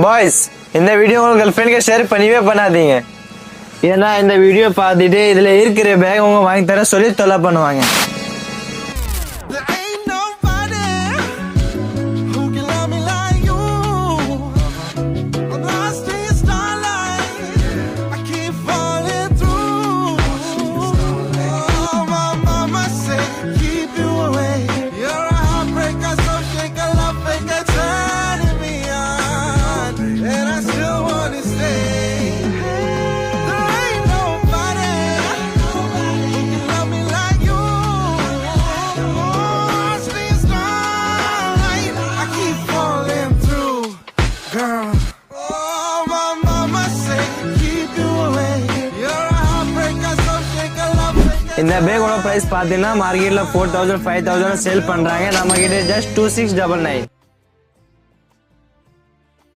Boys இந்த video உங்க girl ஃப்ரெண்ட்க்கு share பண்ணவே பண்ணாதீங்க. ஏன்னா இந்த வீடியோ பார்த்துட்டு இதுல இருக்கிற பேக் அவங்க வாங்கி தர சொல்லி தொல்லை பண்ணுவாங்க. இந்த பேக்கோட பிரைஸ் பார்த்தீங்கன்னா மார்க்கெட்ல 4000 5000 சேல் பண்றாங்க. நம்ம கிட்ட ஜஸ்ட் 2699.